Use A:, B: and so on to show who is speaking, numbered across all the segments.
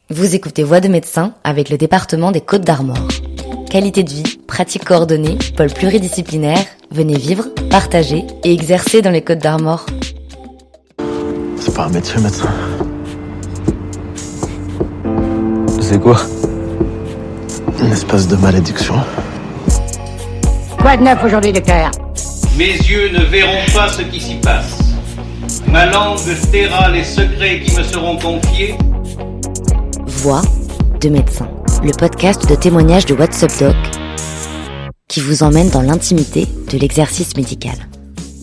A: Vous écoutez Voix de médecin avec le département des Côtes-d'Armor. Qualité de vie, pratiques coordonnées, pôle pluridisciplinaire, venez vivre, partager et exercer dans les Côtes-d'Armor.
B: C'est pas un métier, médecin. C'est quoi? Une espèce de malédiction.
C: Quoi de neuf aujourd'hui, docteur?
D: Mes yeux ne verront pas ce qui s'y passe. Ma langue taira les secrets qui me seront confiés.
A: Voix de médecin, le podcast de témoignages de WhatsApp Doc qui vous emmène dans l'intimité de l'exercice médical.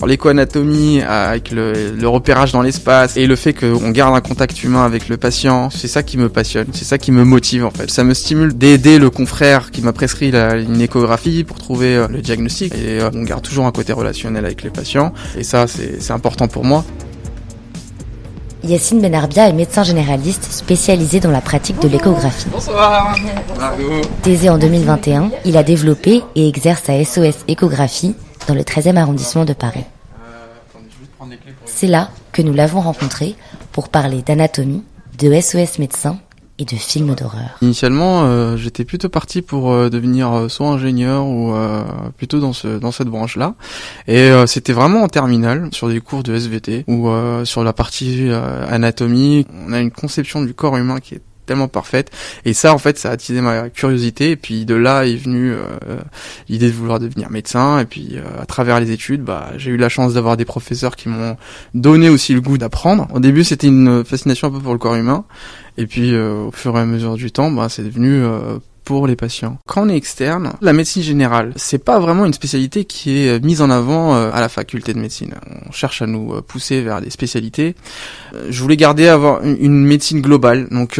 E: L'éco-anatomie avec le repérage dans l'espace et le fait qu'on garde un contact humain avec le patient, c'est ça qui me passionne, c'est ça qui me motive en fait. Ça me stimule d'aider le confrère qui m'a prescrit une échographie pour trouver le diagnostic et on garde toujours un côté relationnel avec les patients et ça c'est important pour moi.
A: Yacine Benarbia est médecin généraliste spécialisé dans la pratique de l'échographie.
E: Bonsoir Margot.
A: Thésé en 2021, il a développé et exerce à SOS Échographie dans le 13e arrondissement de Paris. C'est là que nous l'avons rencontré pour parler d'anatomie, de SOS médecin et de films d'horreur.
E: Initialement, j'étais plutôt parti pour devenir soit ingénieur ou plutôt dans cette branche-là. Et c'était vraiment en terminale, sur des cours de SVT, ou sur la partie anatomie. On a une conception du corps humain qui est tellement parfaite, et ça en fait ça a attisé ma curiosité, et puis de là est venue l'idée de vouloir devenir médecin, et puis à travers les études j'ai eu la chance d'avoir des professeurs qui m'ont donné aussi le goût d'apprendre. Au début c'était une fascination un peu pour le corps humain, et puis au fur et à mesure du temps c'est devenu pour les patients. Quand on est externe, la médecine générale, c'est pas vraiment une spécialité qui est mise en avant à la faculté de médecine. On cherche à nous pousser vers des spécialités. Je voulais avoir une médecine globale, donc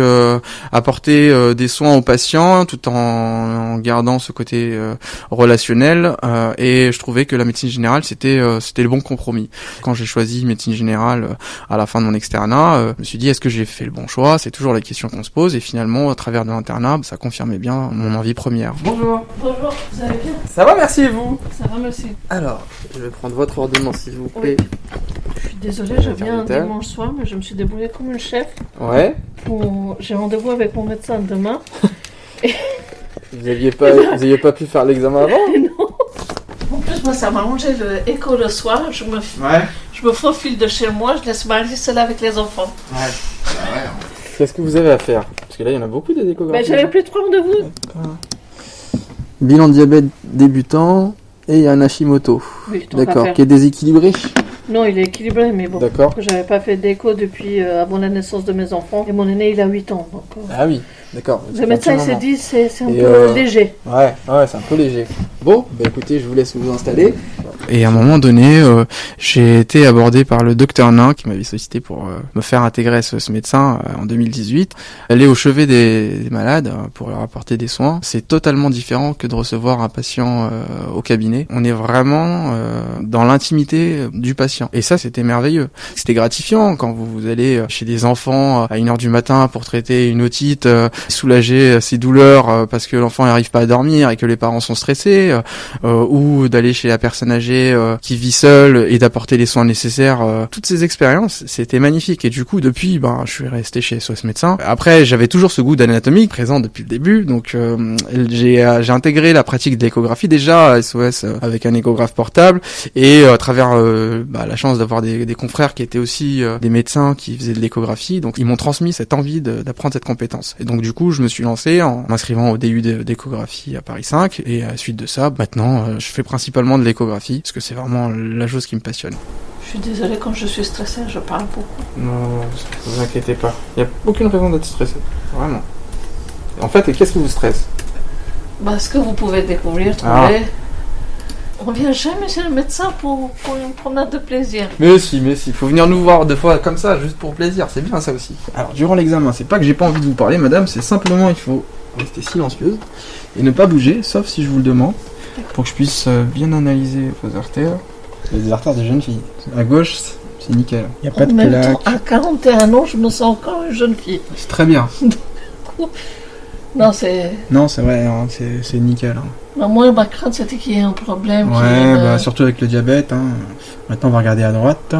E: apporter des soins aux patients tout en gardant ce côté relationnel, et je trouvais que la médecine générale c'était le bon compromis. Quand j'ai choisi médecine générale à la fin de mon externat, je me suis dit est-ce que j'ai fait le bon choix? C'est toujours la question qu'on se pose, et finalement à travers de l'internat, ça confirmait bien mon envie première. Bonjour.
F: Bonjour, vous allez bien?
E: Ça va, merci, et vous?
F: Ça va, merci.
E: Alors, je vais prendre votre ordonnance, s'il vous plaît.
F: Oui. Je suis désolée, je viens dimanche soir, mais je me suis débrouillée comme une chef.
E: Ouais.
F: J'ai rendez-vous avec mon médecin demain.
E: Vous aviez pas pu faire l'examen avant?
F: Non. En plus, moi, ça m'a arrangé l'écho le soir. Je me faufile de chez moi, je laisse Marie seule avec les enfants.
E: Ouais. Qu'est-ce que vous avez à faire? Parce que là, il y en a beaucoup des échographies.
F: J'avais plus de 3 rendez-vous.
E: Bilan de diabète débutant et un Hashimoto.
F: Oui,
E: d'accord, qui est déséquilibré.
F: Non, il est équilibré, mais bon.
E: D'accord.
F: J'avais pas fait d'écho depuis avant la naissance de mes enfants. Et mon aîné, il a 8 ans. Donc,
E: ah oui, d'accord.
F: Le médecin, il s'est dit, c'est un peu léger.
E: Ouais, c'est un peu léger. Bon, écoutez, je vous laisse vous installer. Et à un moment donné, j'ai été abordé par le docteur Nain qui m'avait sollicité pour me faire intégrer ce médecin en 2018. Aller au chevet des malades pour leur apporter des soins, c'est totalement différent que de recevoir un patient au cabinet. On est vraiment dans l'intimité du patient. Et ça, c'était merveilleux. C'était gratifiant quand vous allez chez des enfants à 1h du matin pour traiter une otite, soulager ses douleurs parce que l'enfant n'arrive pas à dormir et que les parents sont stressés, ou d'aller chez la personne âgée qui vit seule et d'apporter les soins nécessaires. Toutes ces expériences, c'était magnifique. Et du coup, depuis, je suis resté chez SOS Médecin. Après, j'avais toujours ce goût d'anatomie présent depuis le début. Donc, j'ai intégré la pratique de l'échographie déjà à SOS avec un échographe portable, et à travers la chance d'avoir des confrères qui étaient aussi des médecins qui faisaient de l'échographie. Donc, ils m'ont transmis cette envie d'apprendre cette compétence. Et donc, du coup, je me suis lancé en m'inscrivant au DU d'échographie à Paris 5. Et à la suite de ça, maintenant, je fais principalement de l'échographie, parce que c'est vraiment la chose qui me passionne.
F: Je suis désolée, quand je suis stressée, je parle beaucoup.
E: Non, ne vous inquiétez pas. Il n'y a aucune raison d'être stressé. Vraiment. En fait, qu'est-ce qui vous stresse?
F: Ce que vous pouvez découvrir, trouver. On vient jamais chez le médecin pour une promenade de plaisir.
E: Mais si, il faut venir nous voir deux fois comme ça, juste pour plaisir, c'est bien ça aussi. Alors, durant l'examen, c'est pas que j'ai pas envie de vous parler, madame, c'est simplement il faut rester silencieuse et ne pas bouger, sauf si je vous le demande, pour que je puisse bien analyser vos artères. C'est des artères de jeune fille. À gauche, c'est nickel. Il n'y a pas de plaque.
F: À 41 ans, je me sens encore une jeune fille.
E: C'est très bien.
F: Non, c'est
E: vrai, hein, c'est nickel. Hein.
F: Moi, ma crainte, c'était qu'il y ait un problème.
E: Ouais, surtout avec le diabète. Hein. Maintenant, on va regarder à droite.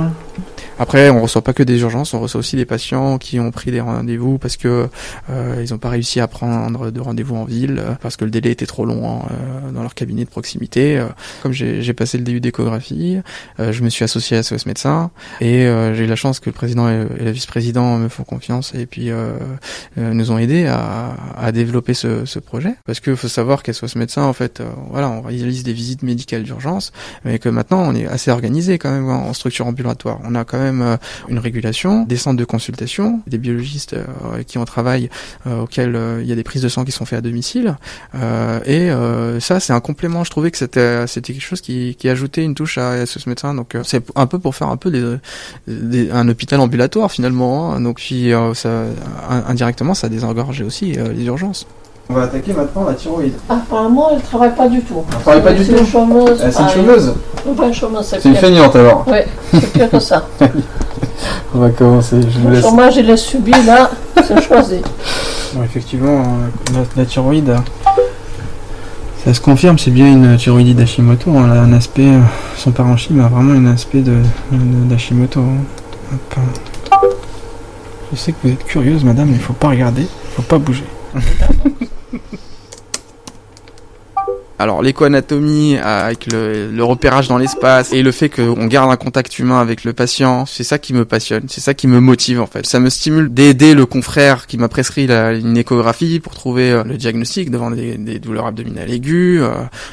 E: Après, on reçoit pas que des urgences, on reçoit aussi des patients qui ont pris des rendez-vous parce que ils ont pas réussi à prendre de rendez-vous en ville parce que le délai était trop long dans leur cabinet de proximité. Comme j'ai passé le début d'échographie, je me suis associé à SOS Médecins et j'ai eu la chance que le président et la vice-président me font confiance et puis nous ont aidés à développer ce projet. Parce que faut savoir qu'à SOS Médecins, en fait, voilà, on réalise des visites médicales d'urgence, mais que maintenant on est assez organisé quand même en structure ambulatoire. On a quand même une régulation, des centres de consultation, des biologistes qui en travaillent, auxquels il y a des prises de sang qui sont faites à domicile. Et ça, c'est un complément. Je trouvais que c'était quelque chose qui ajoutait une touche à SOS Médecins. Donc c'est un peu pour faire un peu un hôpital ambulatoire finalement. Hein. Donc puis indirectement, ça désengorgeait aussi les urgences. On va attaquer maintenant la thyroïde.
F: Apparemment, elle ne travaille pas du tout.
E: Elle ne travaille pas du tout.
F: C'est une chômeuse.
E: C'est une chômeuse.
F: Pas une chômeuse, c'est
E: une feignante alors.
F: Oui, c'est pire que ça.
E: On va commencer.
F: Le chômage, il est subi là, c'est choisi.
E: Bon, effectivement, la thyroïde, ça se confirme, c'est bien une thyroïdite d'Hashimoto. Elle a un aspect, son parenchyme a vraiment un aspect d'Hashimoto. Je sais que vous êtes curieuse, madame, mais il ne faut pas regarder, il ne faut pas bouger. Alors l'éco-anatomie avec le repérage dans l'espace et le fait qu'on garde un contact humain avec le patient, c'est ça qui me passionne, c'est ça qui me motive en fait. Ça me stimule d'aider le confrère qui m'a prescrit une échographie pour trouver le diagnostic devant des douleurs abdominales aiguës.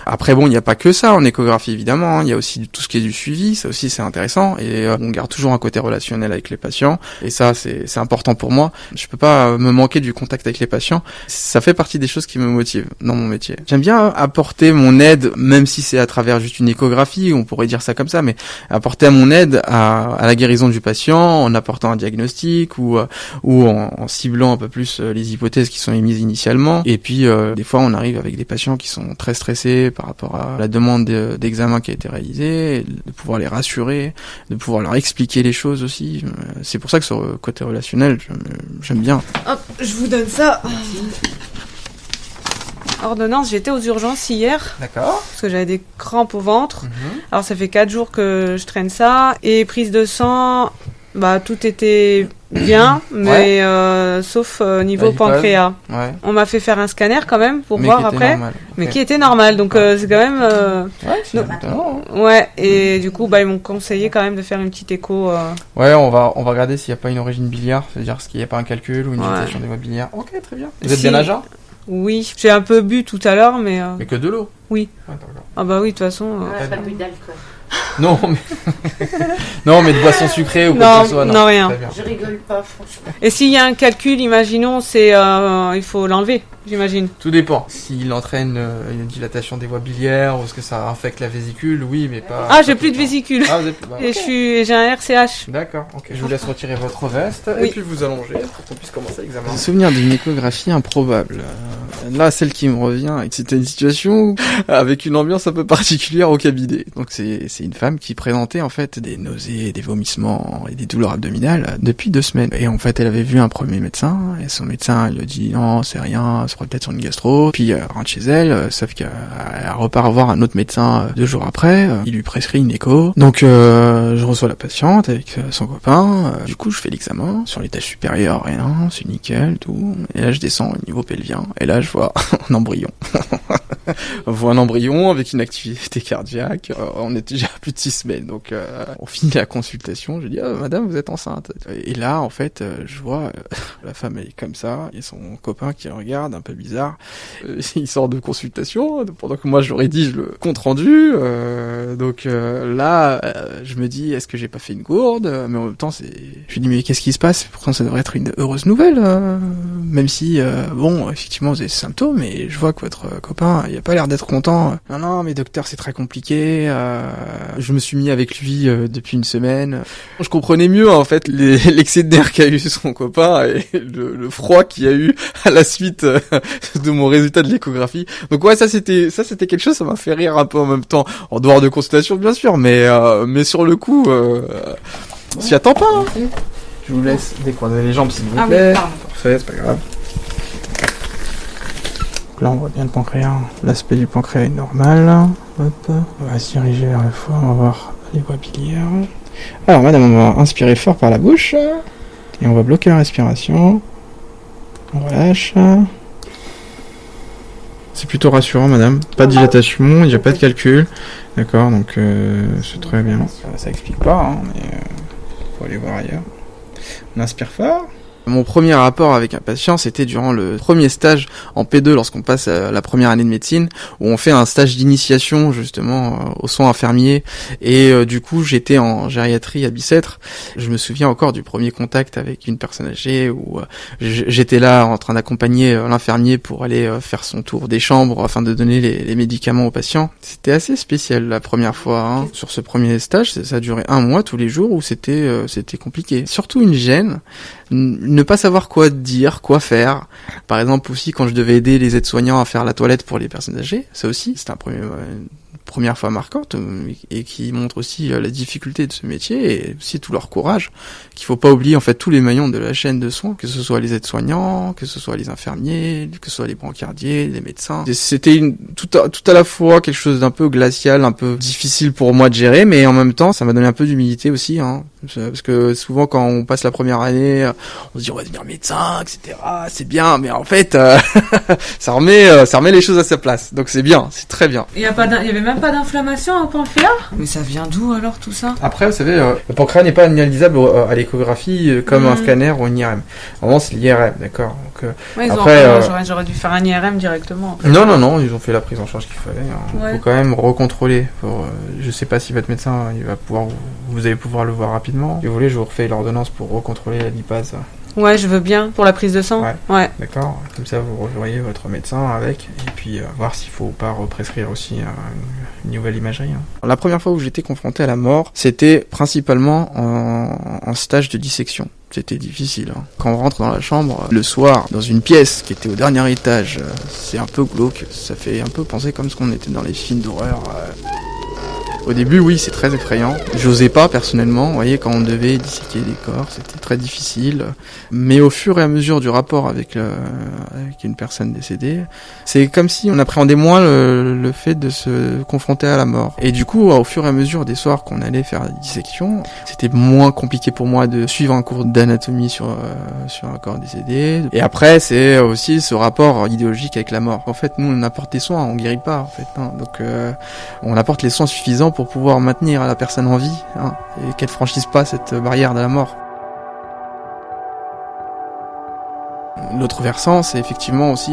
E: Après bon, il n'y a pas que ça en échographie évidemment, il y a aussi tout ce qui est du suivi, ça aussi c'est intéressant et on garde toujours un côté relationnel avec les patients et ça c'est important pour moi. Je peux pas me manquer du contact avec les patients, ça fait partie des choses qui me motivent dans mon métier. J'aime bien apporter mon aide, même si c'est à travers juste une échographie, on pourrait dire ça comme ça, mais apporter mon aide à la guérison du patient en apportant un diagnostic ou en ciblant un peu plus les hypothèses qui sont émises initialement. Et puis des fois on arrive avec des patients qui sont très stressés par rapport à la demande d'examen qui a été réalisée, de pouvoir les rassurer, de pouvoir leur expliquer les choses aussi. C'est pour ça que ce côté relationnel, j'aime bien.
C: Hop, je vous donne ça. Ordonnance, j'étais aux urgences hier.
E: D'accord.
C: Parce que j'avais des crampes au ventre. Alors ça fait 4 jours que je traîne ça. Et prise de sang, tout était bien, mais sauf niveau pancréas. Ouais. On m'a fait faire un scanner quand même pour voir après. Normal. Mais qui était normal. Donc c'est quand même... Ouais, et du coup ils m'ont conseillé quand même de faire une petite écho.
E: Ouais, on va regarder s'il n'y a pas une origine biliaire, c'est-à-dire s'il n'y a pas un calcul ou une dilatation des voies biliaires. Ok, très bien. Vous êtes bien à jeun ?
C: Oui, j'ai un peu bu tout à l'heure, mais...
E: Mais que de l'eau ?
C: Oui.
E: Ah
C: oui, de toute façon...
F: pas bu d'alcool.
E: Non, mais de boissons sucrées ou quoi que ce soit.
C: Non, rien.
F: Je rigole pas, franchement.
C: Et s'il y a un calcul, imaginons, il faut l'enlever, j'imagine.
E: Tout dépend. S'il entraîne une dilatation des voies biliaires ou est-ce que ça infecte la vésicule, oui, mais pas...
C: Ah, j'ai plus de vésicule.
E: Ah, vous êtes...
C: Et j'ai un RCH.
E: D'accord, ok. Je vous laisse retirer votre veste et puis vous allonger pour qu'on puisse commencer l'examen. J'ai souvenir d'une échographie improbable. Là, celle qui me revient, c'était une situation avec une ambiance un peu particulière au cabinet. Donc c'est une femme qui présentait en fait des nausées, des vomissements et des douleurs abdominales depuis 2 semaines. Et en fait, elle avait vu un premier médecin et son médecin lui a dit non, c'est rien, ça pourrait peut-être sur une gastro. Puis elle rentre chez elle, sauf qu'elle repart voir un autre médecin 2 jours après. Il lui prescrit une écho. Donc je reçois la patiente avec son copain. Du coup, je fais l'examen sur l'étage supérieur, rien, c'est nickel, tout. Et là, je descends au niveau pelvien. Et là, je vois un embryon. On voit un embryon avec une activité cardiaque. On est déjà à plus de 6 semaines. Donc, on finit la consultation. Je dis, madame, vous êtes enceinte. Et là, en fait, je vois la femme, elle est comme ça. Il y a son copain qui le regarde, un peu bizarre. Il sort de consultation. Pendant que moi, je leur ai dit, je le compte rendu. Donc là, je me dis, est-ce que j'ai pas fait une gourde? Mais en même temps, je me dis, mais qu'est-ce qui se passe? Pourtant, ça devrait être une heureuse nouvelle. Même si, bon, effectivement, vous avez des symptômes, mais je vois que votre copain, il a pas l'air d'être content. Non, mais docteur, c'est très compliqué. Je me suis mis avec lui depuis 1 semaine. Je comprenais mieux, en fait, l'excès de nerfs qu'a eu son copain et le froid qu'il y a eu à la suite de mon résultat de l'échographie. Donc ouais, ça c'était quelque chose, ça m'a fait rire un peu en même temps, en dehors de consultation, bien sûr, mais sur le coup, on s'y attend pas. Hein. Je vous laisse décoincer les jambes, s'il vous plaît. Oui, parfait, c'est pas grave. Là, on voit bien le pancréas. L'aspect du pancréas est normal. Hop. On va se diriger vers le foie. On va voir les voies biliaires. Alors madame, on va inspirer fort par la bouche et on va bloquer la respiration. On relâche. C'est plutôt rassurant madame, pas de dilatation, il n'y a pas de calcul. D'accord, donc c'est très bien. Ça explique pas, hein, mais faut aller voir ailleurs. On inspire fort. Mon premier rapport avec un patient, c'était durant le premier stage en P2 lorsqu'on passe à la première année de médecine, où on fait un stage d'initiation justement aux soins infirmiers. Et du coup, j'étais en gériatrie à Bicêtre. Je me souviens encore du premier contact avec une personne âgée où j'étais là en train d'accompagner l'infirmier pour aller faire son tour des chambres afin de donner les médicaments aux patients. C'était assez spécial la première fois. Hein. Sur ce premier stage, ça a duré 1 mois tous les jours où c'était compliqué. Surtout une gêne. Ne pas savoir quoi dire, quoi faire. Par exemple aussi quand je devais aider les aides-soignants à faire la toilette pour les personnes âgées, ça aussi c'était une première fois marquante et qui montre aussi la difficulté de ce métier et aussi tout leur courage, qu'il faut pas oublier en fait tous les maillons de la chaîne de soins, que ce soit les aides-soignants, que ce soit les infirmiers, que ce soit les brancardiers, les médecins. C'était tout à la fois quelque chose d'un peu glacial, un peu difficile pour moi de gérer, mais en même temps ça m'a donné un peu d'humilité aussi, hein. Parce que souvent quand on passe la première année, on se dit on va devenir médecin, etc. C'est bien, mais en fait ça remet les choses à sa place. Donc c'est bien, c'est très bien.
C: Il y avait même pas d'inflammation au pancréas ? Mais ça vient d'où alors tout ça ?
E: Après vous savez, le pancréas n'est pas analysable à l'échographie comme un scanner ou une IRM. Normalement c'est l'IRM, d'accord. Donc,
C: ouais,
E: après
C: j'aurais dû faire un IRM directement.
E: Non, ils ont fait la prise en charge qu'il fallait. Hein. Ouais. Faut quand même recontrôler. Je sais pas si votre médecin vous allez pouvoir le voir rapidement. Si vous voulez, je vous refais l'ordonnance pour recontrôler la lipase.
C: Ouais, je veux bien, pour la prise de sang. Ouais. D'accord,
E: comme ça vous revoyez votre médecin avec, et puis voir s'il faut pas represcrire aussi une nouvelle imagerie. Hein. La première fois où j'étais confronté à la mort, c'était principalement en stage de dissection. C'était difficile. Hein. Quand on rentre dans la chambre, le soir, dans une pièce qui était au dernier étage, c'est un peu glauque, ça fait un peu penser comme ce qu'on était dans les films d'horreur. Au début, oui, c'est très effrayant. J'osais pas, personnellement. Vous voyez, quand on devait disséquer des corps, c'était très difficile. Mais au fur et à mesure du rapport avec une personne décédée, c'est comme si on appréhendait moins le fait de se confronter à la mort. Et du coup, au fur et à mesure des soirs qu'on allait faire la dissection, c'était moins compliqué pour moi de suivre un cours d'anatomie sur un corps décédé. Et après, c'est aussi ce rapport idéologique avec la mort. En fait, nous, on apporte des soins, on guérit pas, en fait. Hein. Donc, on apporte les soins suffisants pour pouvoir maintenir la personne en vie, hein, et qu'elle franchisse pas cette barrière de la mort. L'autre versant, c'est effectivement aussi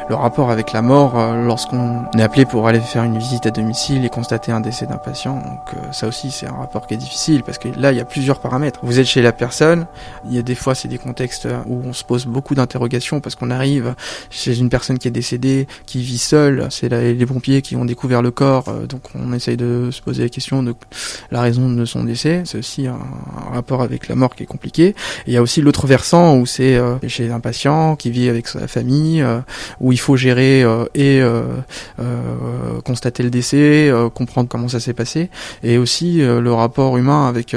E: le rapport avec la mort lorsqu'on est appelé pour aller faire une visite à domicile et constater un décès d'un patient. Donc ça aussi, c'est un rapport qui est difficile parce que là, il y a plusieurs paramètres. Vous êtes chez la personne, il y a des fois, c'est des contextes où on se pose beaucoup d'interrogations parce qu'on arrive chez une personne qui est décédée, qui vit seule. C'est les pompiers qui ont découvert le corps, donc on essaye de se poser la question de la raison de son décès. C'est aussi un rapport avec la mort qui est compliqué. Et il y a aussi l'autre versant où c'est chez un patient qui vit avec sa famille, où il faut gérer constater le décès, comprendre comment ça s'est passé, et aussi le rapport humain avec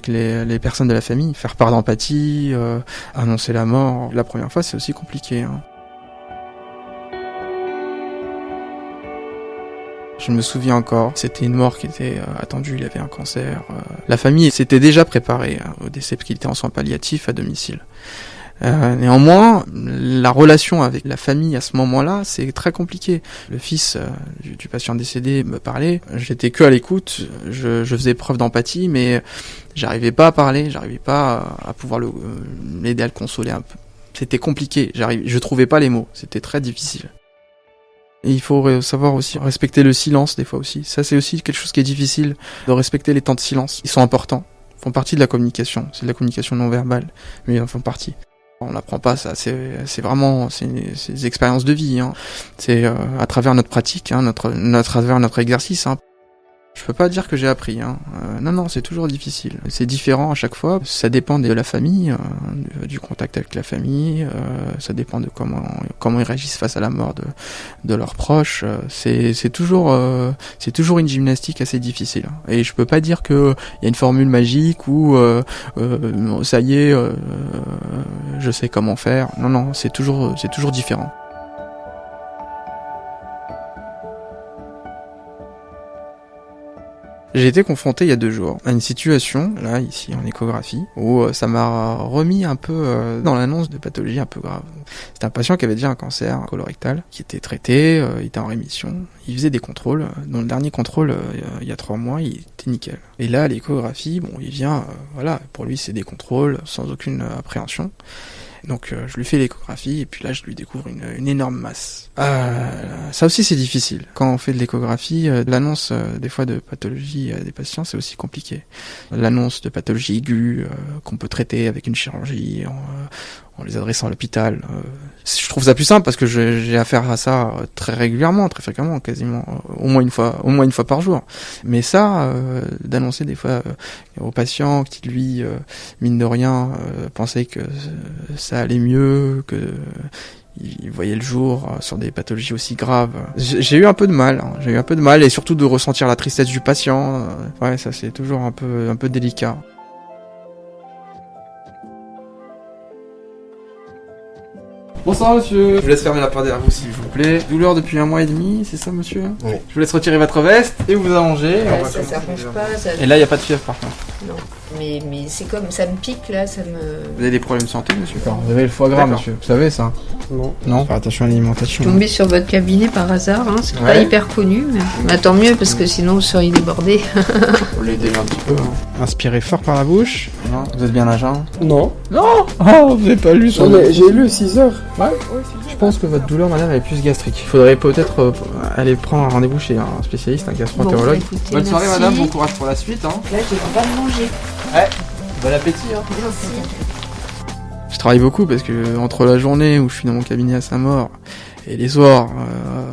E: les personnes de la famille, faire part d'empathie, annoncer la mort. La première fois, c'est aussi compliqué. Hein. Je me souviens encore, c'était une mort qui était attendue, il avait un cancer. La famille s'était déjà préparée au décès parce qu'il était en soins palliatifs à domicile. Néanmoins, la relation avec la famille à ce moment-là, c'est très compliqué. Le fils du patient décédé me parlait, j'étais que à l'écoute, je faisais preuve d'empathie, mais j'arrivais pas à parler, j'arrivais pas à pouvoir l'aider à le consoler un peu. C'était compliqué, je trouvais pas les mots, c'était très difficile. Et il faut savoir aussi respecter le silence des fois aussi. Ça, c'est aussi quelque chose qui est difficile, de respecter les temps de silence. Ils sont importants, ils font partie de la communication. C'est de la communication non verbale, mais ils en font partie. On n'apprend pas ça, c'est vraiment des expériences de vie. Hein. C'est à travers notre pratique, hein, à travers notre exercice. Hein. Je peux pas dire que j'ai appris. Hein. Non, c'est toujours difficile. C'est différent à chaque fois. Ça dépend de la famille, du contact avec la famille. Ça dépend de comment ils réagissent face à la mort de leurs proches. C'est toujours une gymnastique assez difficile. Et je peux pas dire que il y a une formule magique où ça y est, je sais comment faire. Non, c'est toujours différent. J'ai été confronté il y a 2 jours à une situation, là, ici, en échographie, où ça m'a remis un peu dans l'annonce de pathologie un peu grave. C'était un patient qui avait déjà un cancer colorectal, qui était traité, il était en rémission, il faisait des contrôles. Dans le dernier contrôle, il y a 3 mois, il était nickel. Et là, l'échographie, bon, il vient, voilà, pour lui, c'est des contrôles sans aucune appréhension. Donc je lui fais l'échographie et puis là je lui découvre une énorme masse. Ça aussi c'est difficile. Quand on fait de l'échographie, l'annonce des fois de pathologie à des patients c'est aussi compliqué. L'annonce de pathologie aiguë qu'on peut traiter avec une chirurgie en les adressant à l'hôpital. Je trouve ça plus simple parce que j'ai affaire à ça très régulièrement, très fréquemment, quasiment au moins une fois par jour. Mais ça, d'annoncer des fois aux patients qui lui, mine de rien, pensaient que ça allait mieux, que il voyait le jour sur des pathologies aussi graves. J'ai eu un peu de mal, et surtout de ressentir la tristesse du patient. Ouais, ça c'est toujours un peu délicat. Bonsoir monsieur. Je vous laisse fermer la porte derrière vous s'il vous plaît. Douleur depuis 1 mois et demi, c'est ça monsieur? Oui. Je vous laisse retirer votre veste et vous allonger.
G: Ouais, ça s'arrange pas. Ça...
E: Et là il n'y a pas de fièvre par contre?
G: Non. Mais c'est comme, ça me pique là, ça me...
E: Vous avez des problèmes de santé monsieur? D'accord. Vous avez le foie gras monsieur, vous savez ça? Non. Non, faire attention à l'alimentation.
G: Je suis tombée sur votre cabinet par hasard, hein. C'est pas hyper connu, mais bah, tant mieux parce que sinon vous seriez débordé.
E: Faut l'aider un petit peu. Hein. Inspirez fort par la bouche. Non. Vous êtes bien à jeun?
H: Non.
E: Non. Oh, vous n'avez pas lu ça?
H: J'ai lu 6 heures.
E: Ouais. Je pense que votre douleur, madame, elle est plus gastrique. Il faudrait peut-être aller prendre un rendez-vous chez un spécialiste, un gastro-entérologue. Bon, écoutez, bonne soirée, madame. Bon courage pour la suite. Hein.
G: Là, je vais pas manger.
E: Ouais. Bon appétit. Hein.
G: Merci.
E: Je travaille beaucoup parce que entre la journée où je suis dans mon cabinet à Saint-Maur et les soirs,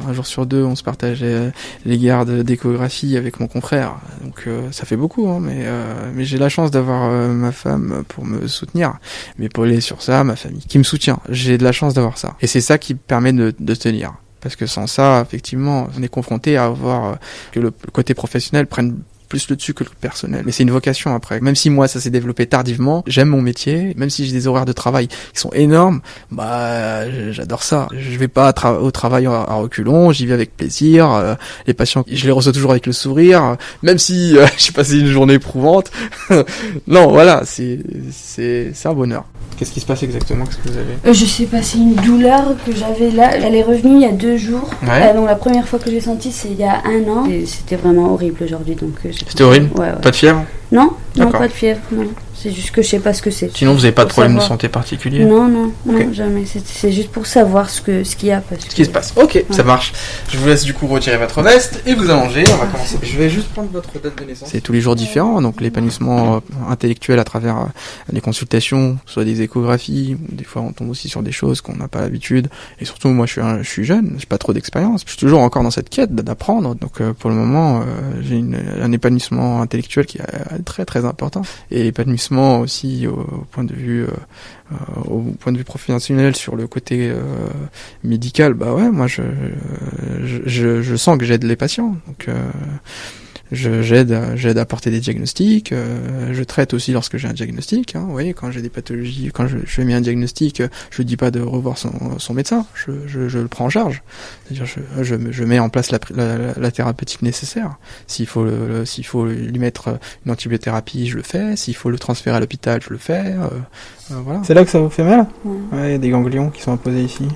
E: 1 jour sur 2, on se partageait les gardes d'échographie avec mon confrère. Donc ça fait beaucoup, hein, mais j'ai la chance d'avoir ma femme pour me soutenir, m'épauler sur ça, ma famille qui me soutient. J'ai de la chance d'avoir ça. Et c'est ça qui me permet de tenir. Parce que sans ça, effectivement, on est confronté à avoir que le côté professionnel prenne plus le dessus que le personnel. Mais c'est une vocation après. Même si moi ça s'est développé tardivement, j'aime mon métier, même si j'ai des horaires de travail qui sont énormes, bah j'adore ça. Je vais pas au travail à reculons, j'y vais avec plaisir. Les patients, je les reçois toujours avec le sourire, même si j'ai passé une journée éprouvante. Non, voilà, c'est un bonheur. Qu'est-ce qui se passe exactement? Qu'est-ce que vous avez?
I: Je sais pas, c'est une douleur que j'avais là. Elle est revenue il y a 2 jours. Ouais. Donc la première fois que j'ai senti, c'est il y a 1 an. Et c'était vraiment horrible aujourd'hui. Donc
E: c'était horrible? Ouais. Pas de fièvre?
I: Non, pas de fièvre, non. C'est juste que je sais pas ce que c'est.
E: Sinon, vous avez pas de problème de santé particulier?
I: Non, jamais. C'est juste pour savoir ce qu'il y a.
E: Ce qui se passe. Ok, ça marche. Je vous laisse du coup retirer votre veste et vous allonger. On va commencer. Je vais juste prendre votre date de naissance. C'est tous les jours différents, donc l'épanouissement intellectuel à travers les consultations, soit des échographies, ou des fois on tombe aussi sur des choses qu'on n'a pas l'habitude. Et surtout, moi je suis jeune, j'ai pas trop d'expérience. Je suis toujours encore dans cette quête d'apprendre. Donc pour le moment, j'ai un épanouissement intellectuel qui est très très important. Et l'épanouissement aussi au point de vue professionnel sur le côté médical, bah ouais, moi je sens que j'aide les patients, donc j'aide à porter des diagnostics, je traite aussi lorsque j'ai un diagnostic, hein, vous voyez, quand j'ai des pathologies, quand je mets un diagnostic, je dis pas de revoir son médecin, je le prends en charge, c'est-à-dire je mets en place la thérapeutique nécessaire. S'il faut lui mettre une antibiothérapie, je le fais, s'il faut le transférer à l'hôpital, je le fais, voilà. C'est là que ça vous fait mal? Ouais, il y a des ganglions qui sont imposés ici.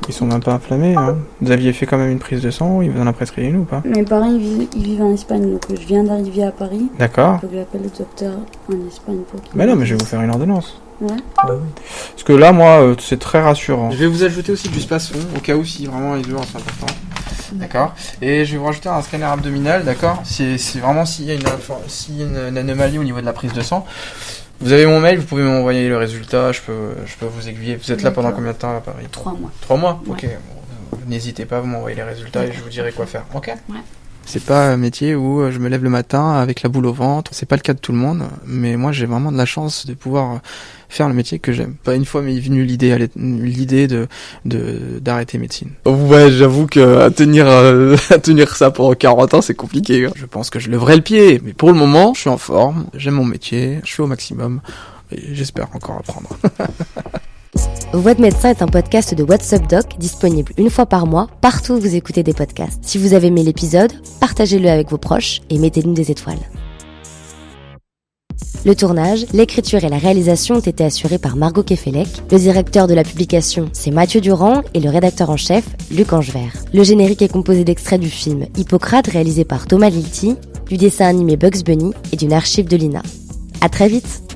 E: Ils sont même pas inflammés, hein. Vous aviez fait quand même une prise de sang, il vous en a prescrit une ou pas?
I: Mes parents ils vivent en Espagne, donc je viens d'arriver à Paris.
E: D'accord.
I: Il faut que j'appelle le docteur en Espagne pour qu'il...
E: Bah non, mais je vais vous faire une ordonnance.
I: Ouais.
E: Parce que là, moi, c'est très rassurant. Je vais vous ajouter aussi du spasfon, au cas où si vraiment les douleurs sont importantes. D'accord. Et je vais vous rajouter un scanner abdominal, d'accord. C'est vraiment s'il y a une anomalie au niveau de la prise de sang. Vous avez mon mail, vous pouvez m'envoyer le résultat, je peux vous aiguiller. Vous êtes là pendant combien de temps à Paris?
I: 3 mois.
E: 3 mois?
I: Ouais.
E: Ok. Bon, n'hésitez pas, vous m'envoyez les résultats et je vous dirai quoi faire. Ok?
I: Ouais.
E: C'est pas un métier où je me lève le matin avec la boule au ventre. C'est pas le cas de tout le monde, mais moi j'ai vraiment de la chance de pouvoir faire le métier que j'aime. Pas une fois m'est venue l'idée d'arrêter médecine. Ouais, j'avoue que à tenir ça pendant 40 ans, c'est compliqué. Je pense que je lèverai le pied, mais pour le moment, je suis en forme, j'aime mon métier, je fais au maximum et j'espère encore apprendre.
A: Voix de médecin est un podcast de What's Up Doc, disponible une fois par mois, partout où vous écoutez des podcasts. Si vous avez aimé l'épisode, partagez-le avec vos proches et mettez-nous des étoiles. Le tournage, l'écriture et la réalisation ont été assurés par Margot Kefelec. Le directeur de la publication, c'est Mathieu Durand et le rédacteur en chef, Luc Angevert. Le générique est composé d'extraits du film Hippocrate réalisé par Thomas Lilti, du dessin animé Bugs Bunny et d'une archive de l'INA. À très vite!